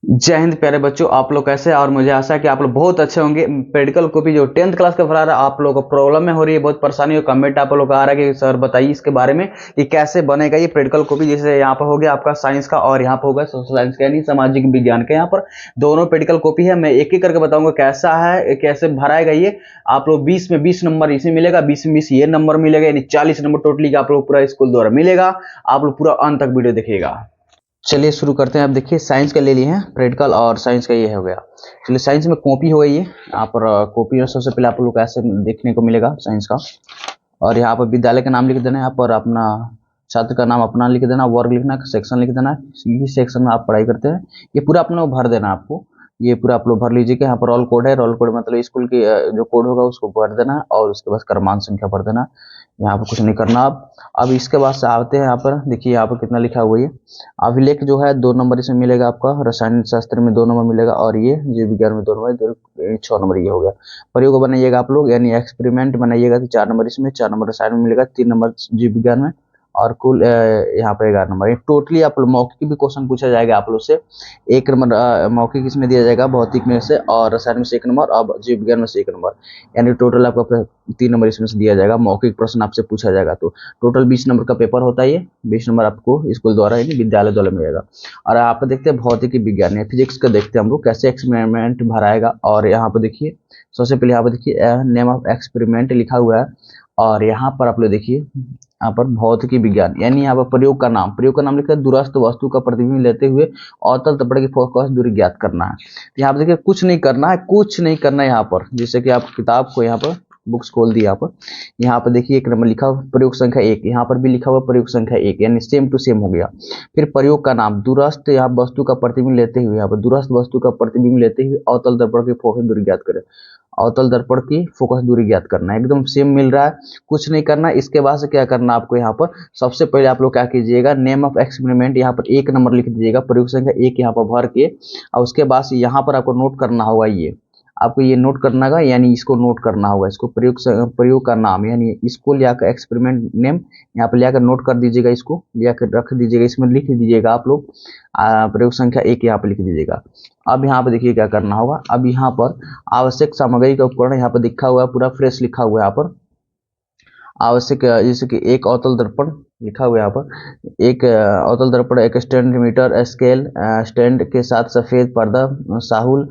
जय हिंद प्यारे बच्चों, आप लोग कैसे हैं? और मुझे आशा है कि आप लोग बहुत अच्छे होंगे। पेडिकल कॉपी जो 10th क्लास का भरा रहा है, आप लोगों को प्रॉब्लम में हो रही है, बहुत परेशानी हो, कमेंट आप लोग का आ रहा है कि सर बताइए इसके बारे में कि कैसे बनेगा ये पेडिकल कॉपी। जैसे यहाँ पर हो गया आपका साइंस का और यहाँ पर होगा सोशल साइंस का, यानी सामाजिक विज्ञान का। यहाँ पर दोनों पेडिकल कॉपी है, मैं एक एक करके बताऊंगा कैसा है, कैसे भराएगा ये। आप लोग 20 में 20 नंबर इसे मिलेगा, 20 में 20 ये नंबर मिलेगा, यानी 40 नंबर टोटली का आप लोग पूरा स्कूल द्वारा मिलेगा। आप लोग पूरा अंत तक वीडियो देखिएगा। चलिए शुरू करते हैं। अब देखिए साइंस का ले लिए हैं, प्रैक्टिकल और साइंस का ये हो गया। चलिए साइंस में कॉपी हो गई है। यहाँ पर कॉपी में सबसे पहले आप लोग को ऐसे देखने को मिलेगा साइंस का। और यहाँ पर विद्यालय का नाम लिख देना है, यहाँ पर अपना छात्र का नाम अपना लिख देना, वर्ग लिखना, सेक्शन लिख देना। इस सेक्शन में आप पढ़ाई करते हैं, ये पूरा अपना भर देना आपको। ये पूरा आप लोग भर लीजिए कि यहाँ पर रोल कोड है, रोल कोड मतलब स्कूल की जो कोड होगा उसको भर देना और उसके बाद क्रमांक संख्या भर देना। यहाँ पर कुछ नहीं करना। अब इसके बाद से आते हैं यहाँ पर, देखिए यहाँ पर कितना लिखा हुआ है। अभिलेख जो है 2 नंबर इसमें मिलेगा आपका, रसायन शास्त्र में 2 नंबर मिलेगा और ये जीव विज्ञान में 2 नंबर, 6 नंबर ये हो गया। प्रयोग बनाइएगा आप लोग, यानी एक्सपेरिमेंट बनाइएगा तो 4 नंबर इसमें, 4 नंबर रसायन में मिलेगा, 3 नंबर जीव विज्ञान में और कुल यहाँ पर 11 नंबर। ये टोटली आप लोग मौखिक भी क्वेश्चन पूछा जाएगा आप लोग से। 1 नंबर मौखिक इसमें दिया जाएगा, भौतिक में से और रसायन में से 1 नंबर और जीव विज्ञान में से 1 नंबर, यानी टोटल आपका 3 नंबर इसमें से दिया जाएगा। मौखिक प्रश्न आपसे पूछा जाएगा तो टोटल 20 नंबर का पेपर होता है ये। 20 नंबर आपको स्कूल द्वारा यानी विद्यालय द्वारा मिलेगा। और आप देखते हैं भौतिकी विज्ञान या फिजिक्स का, देखते हैं हम लोग कैसे एक्सपेरिमेंट भराएगा। और यहाँ पर देखिए सबसे पहले यहाँ पर देखिए नेम ऑफ एक्सपेरिमेंट लिखा हुआ है। और यहाँ पर आप लोग देखिए यहाँ पर भौतिकी विज्ञान, यानी यहाँ पर प्रयोग का नाम लिखा है, दूरस्थ वस्तु का प्रतिबिंब लेते हुए अवतल दर्पण की फोकस दूरी ज्ञात करना है। यहाँ पर देखिए कुछ नहीं करना है, कुछ नहीं करना है। यहाँ पर जैसे कि आप किताब को यहाँ पर बुक्स खोल दी, यहाँ पर देखिए 1 नंबर लिखा हुआ प्रयोग संख्या 1, यहाँ पर भी लिखा हुआ प्रयोग संख्या 1, यानी सेम टू सेम हो गया। फिर प्रयोग का नाम, दूरस्थ यहाँ वस्तु का प्रतिबिंब लेते हुए, यहाँ पर दूरस्थ वस्तु का प्रतिबिंब लेते हुए अवतल दर्पण की फोकस दूरी ज्ञात करें। अवतल दर्पण की फोकस दूरी ज्ञात करना है, एकदम सेम मिल रहा है, कुछ नहीं करना। इसके बाद से क्या करना आपको, यहाँ पर सबसे पहले आप लोग क्या कीजिएगा, नेम ऑफ एक्सपेरिमेंट यहाँ पर 1 नंबर लिख दीजिएगा, प्रयोग संख्या 1 यहाँ पर भर के। और उसके बाद से यहाँ पर आपको नोट करना होगा, ये आपको ये नोट करना होगा, यानी इसको नोट करना होगा, इसको प्रयोग का नाम, यानी इसको ले आकर एक्सपेरिमेंट नेम यहाँ पर ले आकर नोट कर दीजिएगा, इसको ले आकर रख दीजिएगा, इसमें लिख दीजिएगा आप लोग प्रयोग संख्या 1 यहाँ पर लिख दीजिएगा। अब यहाँ पर देखिए क्या करना होगा। अब यहाँ पर आवश्यक सामग्री का उपकरण यहाँ पर लिखा हुआ है, पूरा फ्रेश लिखा हुआ है यहाँ पर। आवश्यक जैसे कि एक अवतल दर्पण लिखा हुआ है यहाँ पर, एक अवतल दर्पण, एक स्टैंड मीटर स्केल, स्टैंड के साथ सफेद पर्दा, साहुल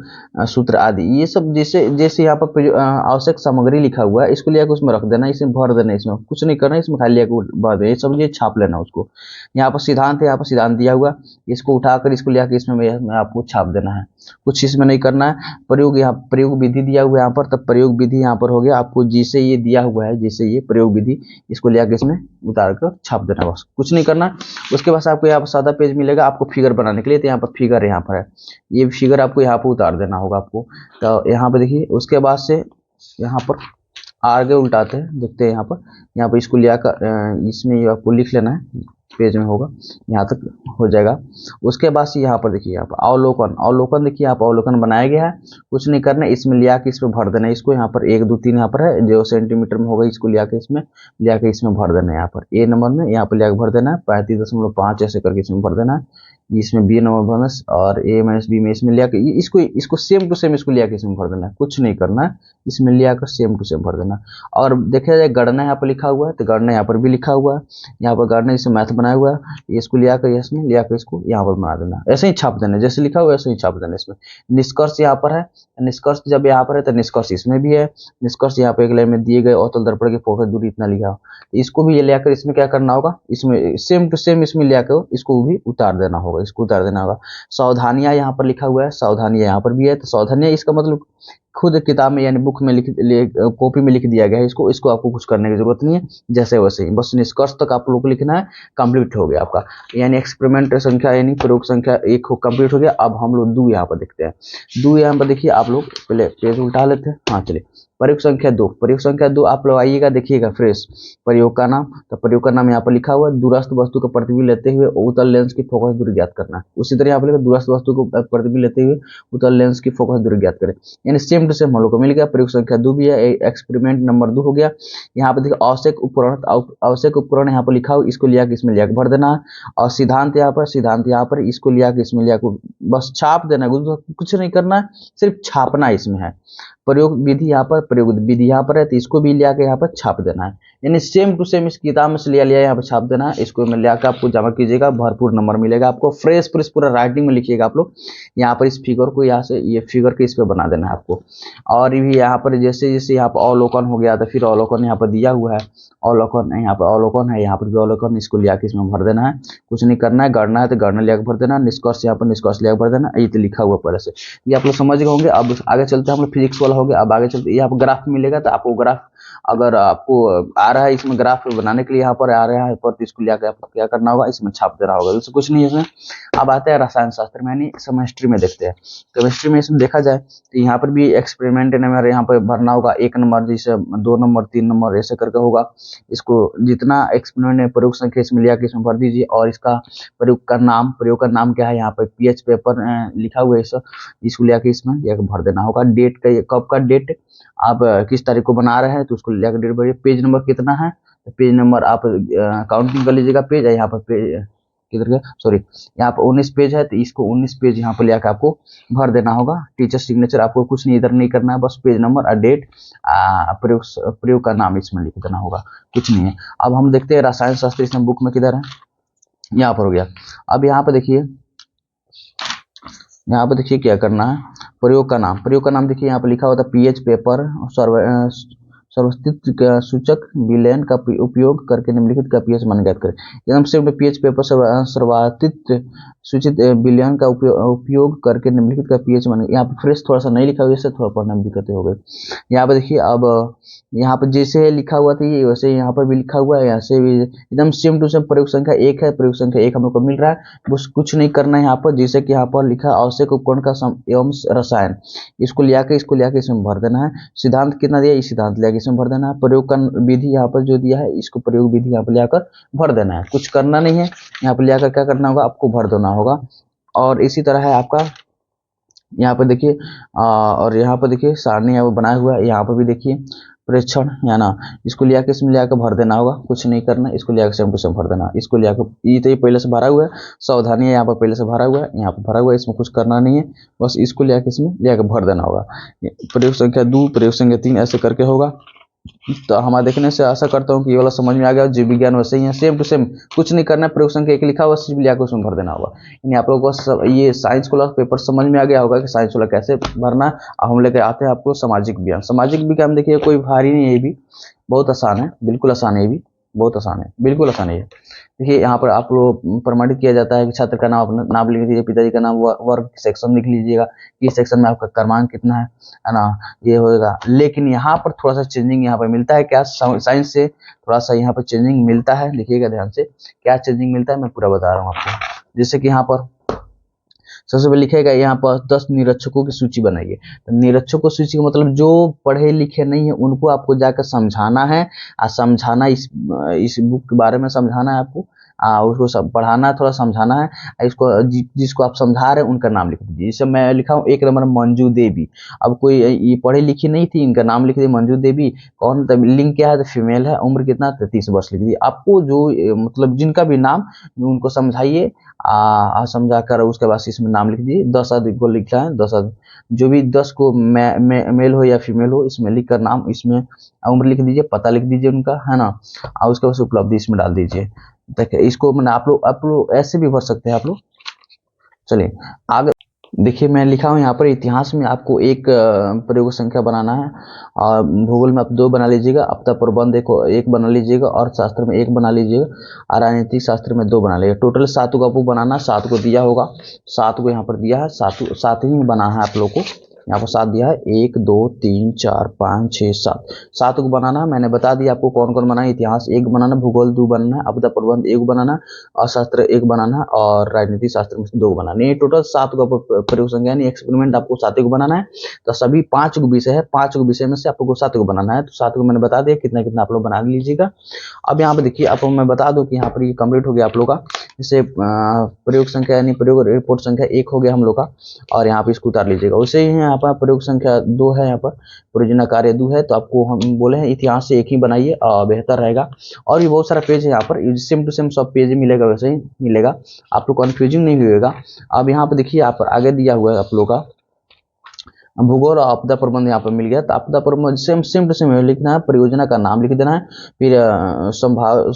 सूत्र आदि, ये सब जैसे जैसे यहाँ पर आवश्यक सामग्री लिखा हुआ है, इसको लिया के उसमें रख देना, इसमें भर देना, इसमें कुछ नहीं करना, इसमें खाली लिया भर देना, ये समझिए छाप लेना उसको। यहाँ पर सिद्धांत है, यहाँ पर सिद्धांत दिया हुआ, इसको उठाकर इसको लिया के इसमें आपको छाप देना है, कुछ इसमें नहीं करना है। प्रयोग, यहाँ प्रयोग विधि दिया हुआ है यहाँ पर, तब प्रयोग विधि यहाँ पर हो गया आपको, जैसे ये दिया हुआ है, जैसे ये प्रयोग विधि, इसको ले आके इसमें उतार कर छाप देना, बस कुछ नहीं करना। उसके बाद आपको यहाँ पर सादा पेज मिलेगा आपको फिगर बनाने के लिए, तो यहाँ पर फिगर यहाँ पर है, ये फिगर आपको यहाँ पर उतार देना होगा आपको। तो यहाँ पर देखिए उसके बाद से यहाँ पर आगे उल्टाते हैं, देखते हैं यहाँ पर इसको ले आकर इसमें आपको लिख लेना है, पेज में होगा, यहाँ तक हो जाएगा। उसके बाद से यहाँ पर देखिए यहाँ पर अवलोकन देखिए यहाँ पर अवलोकन बनाया गया है, कुछ नहीं करना, इसमें लिया के इसमें भर देना है, इसको यहाँ पर 1 2 3 यहाँ पर है जो सेंटीमीटर में होगा, इसको लिया के इसमें भर देना है। यहाँ पर ए नंबर में यहाँ पर लिया के भर देना है, 35.5 ऐसे करके इसमें भर देना है। इसमें बी नंबर भरना और ए माइनस बी में इसमें लिया के इसको सेम टू सेम इसको लिया के इसमें भर देना है, कुछ नहीं करना है, इसमें लिया कर सेम टू सेम भर देना। और देखा जाए गणना यहाँ पर लिखा हुआ है, तो गणना यहाँ पर भी लिखा हुआ है, यहाँ पर गणना इसमें मैथ बनाया हुआ है, इसको लिया कर इसमें लिया कर इसको यहाँ पर बना देना, ऐसे ही छाप देना, जैसे लिखा हुआ ऐसे ही छाप देना। इसमें निष्कर्ष यहाँ पर है, निष्कर्ष जब यहाँ पर है तो निष्कर्ष इसमें भी है, निष्कर्ष यहाँ पे एक लाइन में दिए गए अवतल दर्पण की फोकस दूरी इतना लिखा, इसको भी ये ले आकर इसमें क्या करना होगा, इसमें सेम टू सेम इसमें ले आकर इसको भी उतार देना होगा, इसको उतार देना होगा। सावधानियां यहाँ पर लिखा हुआ है, सावधानियां यहाँ पर भी है, तो सावधानियां इसका मतलब खुद किताब में यानी बुक में कॉपी में लिख दिया गया है, इसको आपको कुछ करने की जरूरत नहीं है, जैसे वैसे ही बस निष्कर्ष तक आप लोग को लिखना है, कंप्लीट हो गया आपका, यानी एक्सपेरिमेंट संख्या यानी प्रयोग संख्या 1 कंप्लीट हो गया। अब हम लोग 2 यहाँ पर देखते हैं, 2 यहाँ पर देखिए आप लोग पहले पेज उल्टा लेते हैं, हाँ चलिए प्रयोग संख्या 2, प्रयोग संख्या 2 आप लोग आइएगा, देखिएगा फ्रेश प्रयोग का नाम, तो प्रयोग का नाम यहाँ पर लिखा हुआ है, दूरस्थ वस्तु का प्रतिबिंब लेते हुए उत्तल लेंस की फोकस दूरी ज्ञात करना है। उसी तरह यहाँ पर दूरस्थ वस्तु को प्रतिबिंब लेते हुए उत्तल लेंस की फोकस दूरी ज्ञात करें, यानी सेम टू सेम हम लोग को मिल गया। प्रयोग संख्या 2 भी है, एक्सपेरिमेंट नंबर 2 हो गया। यहाँ पर देखिए आवश्यक उपकरण, आवश्यक उपकरण यहाँ पर लिखा हो, इसको लिया के इसमें लिया के भर देना है, और सिद्धांत यहाँ पर इसको लिया के इसमें लिया के बस छाप देना है, कुछ नहीं करना है, सिर्फ छापना इसमें है। प्रयोग विधि यहाँ पर, प्रयोग विधि यहाँ पर है, तो इसको भी लिया के यहाँ पर छाप देना है, यानी सेम टू सेम इस किताब में से लिया यहाँ पर छाप देना है। इसको में लिया के आपको जमा कीजिएगा, भरपूर नंबर मिलेगा आपको। फ्रेश पूरा राइटिंग में लिखिएगा आप लोग। यहाँ पर इस फिगर को यहाँ से ये फिगर के इस पे बना देना है आपको। और भी यहाँ पर जैसे जैसे यहाँ पर अवलोकन हो गया, तो फिर अवलोकन यहाँ पर दिया हुआ है, अवलोकन यहाँ पर अवलोकन है, यहाँ पर भी अवलोकन, इसको लिया के इसमें भर देना है, कुछ नहीं करना है। गणना है तो गणना लिया के भर देना, निष्कर्ष यहाँ पर निष्कर्ष लिया के भर देना, ये तो लिखा हुआ पहले से, ये आप लोग समझ गए होंगे। अब आगे चलते हैं, हम लोग फिजिक्स वाला हो गया। अब आगे चलते यहाँ पर ग्राफ मिलेगा, तो आपको ग्राफ अगर आपको आ रहा है, इसमें ग्राफ बनाने के लिए यहाँ पर आ रहा है, पर इसको लिया के आपको क्या करना होगा, इसमें छाप देना होगा, इससे कुछ नहीं है इसमें। अब आते हैं रसायन शास्त्र में, यानी केमिस्ट्री में देखते हैं। केमिस्ट्री में इसमें देखा जाए तो यहाँ पर भी एक्सपेरिमेंट नंबर यहाँ पर भरना होगा, 1 नंबर, जैसे 2 नंबर 3 नंबर ऐसे करके होगा। इसको जितना एक्सपेरिमेंट प्रयोग संख्या इसमें लिया के इसमें भर दीजिए, और इसका प्रयोग का नाम क्या है, यहाँ पर पीएच पेपर लिखा हुआ है, इसको लिया के इसमें लिया के भर देना होगा। डेट का, कब का डेट, आप किस तारीख को बना रहे हैं तो उसको लिया के डेट भरिए। पेज नंबर कितना है, तो पेज नंबर आप काउंटिंग कर लीजिएगा पेज, यहाँ पर पेज किधर गया, सॉरी, यहाँ पर 19 पेज है, तो इसको 19 पेज यहाँ पर लेकर आपको भर देना होगा। टीचर सिग्नेचर आपको कुछ नहीं इधर नहीं करना है, बस पेज नंबर और डेट, प्रयोग का नाम इसमें लिख देना होगा, कुछ नहीं है। अब हम देखते हैं रसायन शास्त्र, इसमें बुक में किधर है, यहाँ पर हो गया। अब यहाँ पर देखिए, यहाँ पर देखिए क्या करना है, प्रयोग का नाम देखिए यहाँ पर लिखा होता है पीएच पेपर सर्वस्थित का सूचक विलयन का उपयोग करके निम्नलिखित का पीएच मान ज्ञात करें। एकदम से पीएच पेपर सर्वाधिक सूचित विलयन का उपयोग करके निम्नलिखित का पीएच मान, यहाँ पर फ्रेश थोड़ा सा नहीं लिखा हुआ, इससे थोड़ा पढ़ने में दिक्कतें हो गई। यहाँ पर देखिए, अब यहाँ पर जैसे लिखा हुआ था ये वैसे यहाँ पर भी लिखा हुआ है, यहाँ से भी एकदम सेम टू सेम। प्रयोग संख्या 1 है, प्रयोग संख्या 1 हम लोग को मिल रहा है, बस कुछ नहीं करना है यहाँ पर। जैसे कि यहाँ पर लिखा आवश्यक उपकरण का एवं रसायन, इसको लिया के इसमें भर देना है। सिद्धांत कितना दिया, इस सिद्धांत लिया के इसमें भर देना है। प्रयोग का विधि यहाँ पर जो दिया है, इसको प्रयोग विधि यहाँ पर लियाकर भर देना है, कुछ करना नहीं है। यहाँ पर लियाकर क्या करना होगा, आपको भर देना होगा। और इसी तरह है आपका यहाँ पर देखिए, और यहाँ पर देखिए सारणी यहाँ पर बनाया हुआ है, यहाँ पर भी देखिए प्रेक्षण, या ना, इसको लिया के इसमें लिया के भर देना होगा, कुछ नहीं करना, इसको लिया के सेम टू सेम भर देना। इसको लिया के ये तो ये पहले से भरा हुआ है, सावधानी है, यहाँ पर पहले से भरा हुआ है, यहाँ पर भरा हुआ है, इसमें कुछ करना नहीं है, बस इसको लिया के इसमें लिया के भर देना होगा। प्रयोग संख्या 2, प्रयोग संख्या 3 ऐसे करके होगा। तो हमारे देखने से आशा करता हूँ कि ये वाला समझ में आ गया। जीव विज्ञान वैसे ही है, सेम टू सेम, कुछ नहीं करना है। प्रयोग संख्या 1 लिखा हुआ, सिर्फ लिया के उसमें भर देना होगा। यानी आप लोगों को ये साइंस वाला पेपर समझ में आ गया होगा कि साइंस वाला कैसे भरना है। अब हम लेकर आते हैं आपको सामाजिक विज्ञान। सामाजिक विज्ञान देखिए कोई भारी नहीं है, ये भी बहुत आसान है, बिल्कुल आसान है, ये भी बहुत आसान है, बिल्कुल आसान है। देखिए यहाँ पर आप लोग प्रमाणित किया जाता है कि छात्र का नाम, अपना नाम लिख दीजिए, पिताजी का नाम, वर्ग सेक्शन लिख लीजिएगा, किस सेक्शन में आपका क्रमांक कितना है ना, ये होगा। लेकिन यहाँ पर थोड़ा सा चेंजिंग यहाँ पर मिलता है, क्या साइंस से थोड़ा सा यहाँ पर चेंजिंग मिलता है, देखिएगा ध्यान से क्या चेंजिंग मिलता है, मैं पूरा बता रहा हूँ आपको। जैसे कि यहाँ पर सबसे पहले लिखेगा, यहाँ पर 10 निरीक्षकों की सूची बनाइए। तो निरीक्षकों की सूची का मतलब जो पढ़े लिखे नहीं है उनको आपको जाकर समझाना है, समझाना, इस बुक के बारे में समझाना है आपको, उसको सब पढ़ाना है, थोड़ा समझाना है। इसको जिसको आप समझा रहे हैं उनका नाम लिख दीजिए। जैसे मैं लिखा हूँ 1 नंबर मंजू देवी, अब कोई ये पढ़ी लिखी नहीं थी, इनका नाम लिख दिए मंजू देवी। कौन, तब लिंग क्या है, तो फीमेल है, उम्र कितना, 33 वर्ष लिख दिए। आपको जो मतलब जिनका भी नाम उनको समझाइए, समझा कर उसके बाद इसमें नाम लिख दीजिए। 10 आदमी को लिखा है, 10 आदमी जो भी 10 को मेल हो या फीमेल हो, इसमें लिख कर नाम, इसमें उम्र लिख दीजिए, पता लिख दीजिए उनका, है ना, और उसके बाद उपलब्धि इसमें डाल दीजिए। देखिए इसको मैंने आप लोग ऐसे भी भर सकते हैं आप लोग। चलिए आगे देखिए, मैं लिखा हूँ यहाँ पर इतिहास में आपको 1 प्रयोग संख्या बनाना है, और भूगोल में आप 2 बना लीजिएगा, आपदा प्रबंध 1 बना लीजिएगा, और शास्त्र में 1 बना लीजिएगा, और राजनीतिक शास्त्र में 2 बना लीजिएगा। टोटल 7 को आपको बनाना, 7 को दिया होगा, 7 को यहाँ पर दिया है, 7 ही बना है आप लोग को। यहाँ पर 7 दिया है, 1 2 3 4 5 6 7, 7 को बनाना है। मैंने बता दिया आपको कौन कौन बनाना है। इतिहास 1 बनाना, भूगोल 2 बनाना है, आपदा प्रबंध 1 बनाना, अर्थशास्त्र 1 बनाना है और राजनीति शास्त्र में 2 बनाना है। ये टोटल 7 को प्रयोग संख्या यानी एक्सपेरिमेंट आपको 7 को बनाना है। तो सभी 5 को विषय है, 5 को विषय में से आपको 7 को बनाना है। तो 7 को मैंने बता दिया, कितना कितना आप लोग बना लीजिएगा। अब यहाँ पे देखिए, आपको मैं बता दूं कि यहाँ पर ये कंप्लीट हो गया आप लोग का। जैसे प्रयोग संख्या यानी प्रयोग रिपोर्ट संख्या 1 हो गया हम लोग का, और यहाँ पे इसको उतार लीजिएगा। वैसे ही यहाँ पर प्रयोग संख्या 2 है, यहाँ पर परियोजना कार्य 2 है। तो आपको हम बोले हैं इतिहास से 1 ही बनाइए, बेहतर रहेगा। और भी बहुत सारा पेज है यहाँ पर, सेम टू सेम सब पेज मिलेगा, वैसे ही मिलेगा, आप लोग कन्फ्यूजिंग नहीं होगा। अब यहाँ पर देखिए, आप आगे दिया हुआ है आप लोग का भूगोल और आपदा प्रबंध यहाँ पर मिल गया। तो आपदा प्रबंध सेम टू सेम लिखना है, परियोजना का नाम लिख देना है, फिर संभाग